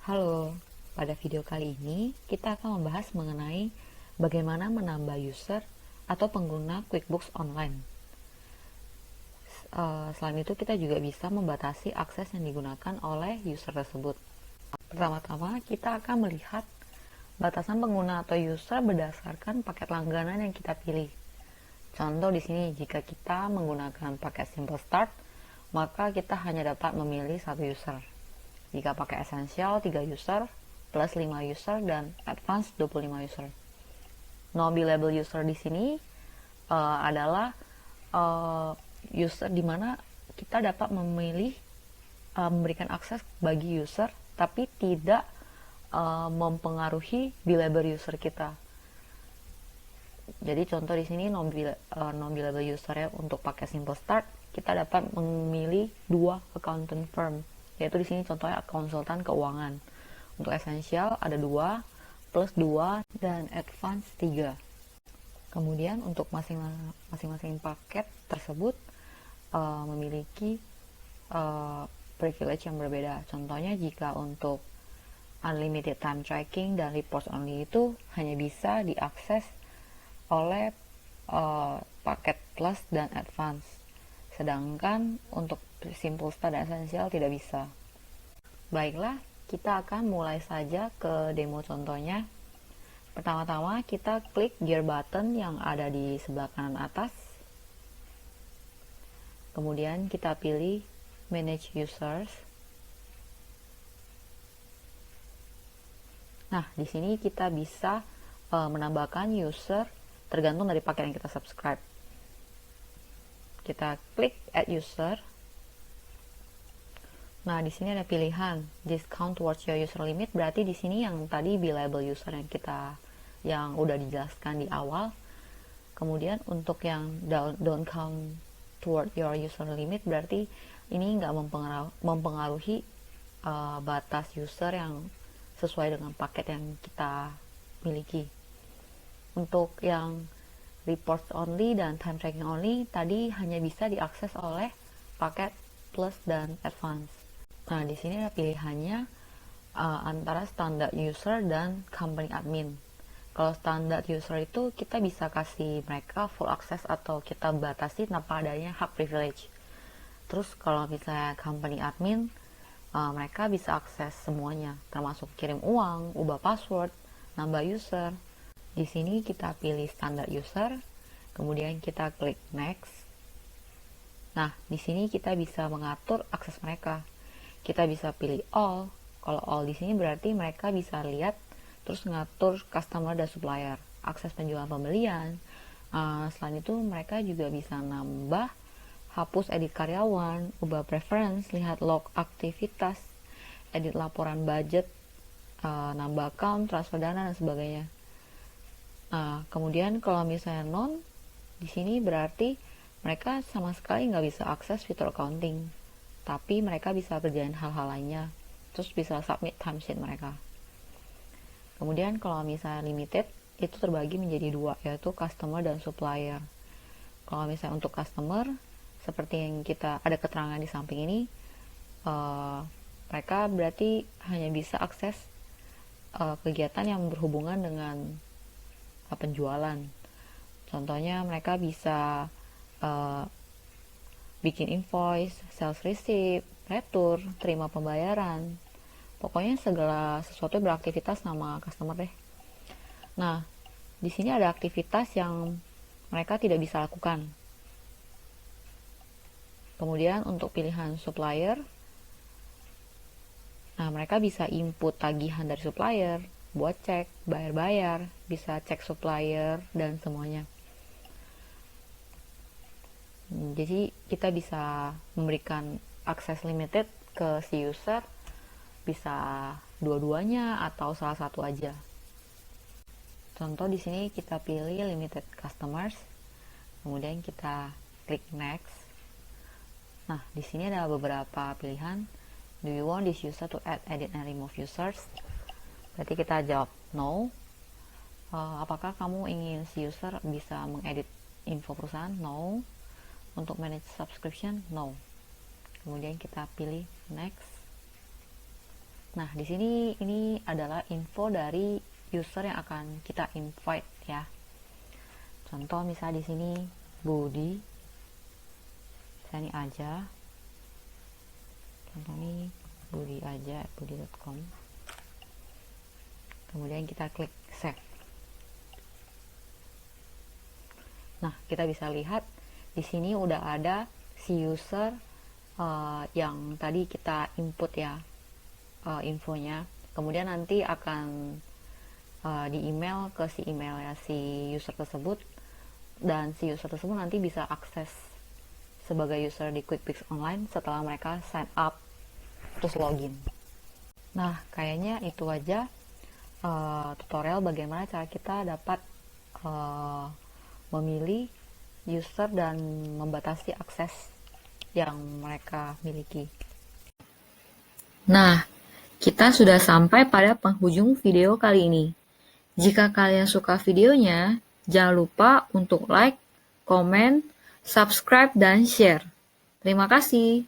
Halo, pada video kali ini kita akan membahas mengenai bagaimana menambah user atau pengguna QuickBooks Online. Selain itu kita juga bisa membatasi akses yang digunakan oleh user tersebut. Pertama-tama kita akan melihat batasan pengguna atau user berdasarkan paket langganan yang kita pilih. Contoh di sini, jika kita menggunakan paket Simple Start, maka kita hanya dapat memilih satu user. Jika pakai Essential 3 user, plus 5 user, dan Advanced 25 user. Non-billable user di sini adalah user di mana kita dapat memilih memberikan akses bagi user, tapi tidak mempengaruhi billable user kita. Jadi contoh di sini non-billable user ya, untuk pakai Simple Start kita dapat memilih 2 accountant firm, yaitu di sini contohnya konsultan keuangan. Untuk Essential ada 2, plus 2, dan Advanced 3. Kemudian untuk masing-masing paket tersebut memiliki privilege yang berbeda. Contohnya jika untuk unlimited time tracking dan reports only itu hanya bisa diakses oleh paket plus dan advance, sedangkan untuk simple start dan essential tidak bisa. Baiklah, kita akan mulai saja ke demo contohnya. Pertama-tama kita klik gear button yang ada di sebelah kanan atas, kemudian kita pilih manage users. Nah, di sini kita bisa menambahkan user tergantung dari paket yang kita subscribe. Kita klik add user. Nah, di sini ada pilihan discount towards your user limit, berarti di sini yang tadi billable user yang udah dijelaskan di awal. Kemudian untuk yang don't count toward your user limit, berarti ini nggak mempengaruhi batas user yang sesuai dengan paket yang kita miliki. Untuk yang reports only dan time tracking only tadi hanya bisa diakses oleh paket plus dan advance. Nah, di sini ada pilihannya antara standard user dan company admin. Kalau standard user itu kita bisa kasih mereka full access atau kita batasi tanpa adanya hak privilege. Terus kalau misalnya company admin, mereka bisa akses semuanya, termasuk kirim uang, ubah password, nambah user. Di sini kita pilih standard user, kemudian kita klik next. Nah, di sini kita bisa mengatur akses mereka. Kita bisa pilih all. Kalau all di sini berarti mereka bisa lihat terus ngatur customer dan supplier, akses penjualan pembelian. Selain itu mereka juga bisa nambah, hapus edit karyawan, ubah preference, lihat log aktivitas, edit laporan budget, nambah account, transfer dana dan sebagainya. Kemudian kalau misalnya non, di sini berarti mereka sama sekali nggak bisa akses fitur accounting, tapi mereka bisa kerjain hal-hal lainnya, terus bisa submit timesheet mereka. Kemudian kalau misalnya limited, itu terbagi menjadi 2, yaitu customer dan supplier. Kalau misalnya untuk customer, seperti yang kita ada keterangan di samping ini, mereka berarti hanya bisa akses kegiatan yang berhubungan dengan penjualan. Contohnya mereka bisa bikin invoice, sales receipt, retur, terima pembayaran, pokoknya segala sesuatu yang beraktivitas sama customer deh. Nah, di sini ada aktivitas yang mereka tidak bisa lakukan. Kemudian untuk pilihan supplier, nah mereka bisa input tagihan dari supplier, buat cek, bayar-bayar, bisa cek supplier, dan semuanya. Jadi kita bisa memberikan akses limited ke si user, bisa dua-duanya atau salah satu aja. Contoh di sini kita pilih limited customers, kemudian kita klik next. Nah, di sini ada beberapa pilihan. Do you want this user to add, edit, and remove users? Berarti kita jawab no. Apakah kamu ingin si user bisa mengedit info perusahaan? No. Untuk manage subscription? No. Kemudian kita pilih next. Nah, di sini ini adalah info dari user yang akan kita invite ya. Contoh misalnya di sini Budi, saya ini aja. Contoh ini Budi aja, budi.com. Kemudian kita klik save. Nah, kita bisa lihat di sini udah ada si user yang tadi kita input ya infonya. Kemudian nanti akan di email ke si email ya si user tersebut, dan si user tersebut nanti bisa akses sebagai user di QuickBooks Online setelah mereka sign up terus login. Nah, kayaknya itu aja tutorial bagaimana cara kita dapat memilih user dan membatasi akses yang mereka miliki. Nah, kita sudah sampai pada penghujung video kali ini. Jika kalian suka videonya, jangan lupa untuk like, komen, subscribe, dan share. Terima kasih.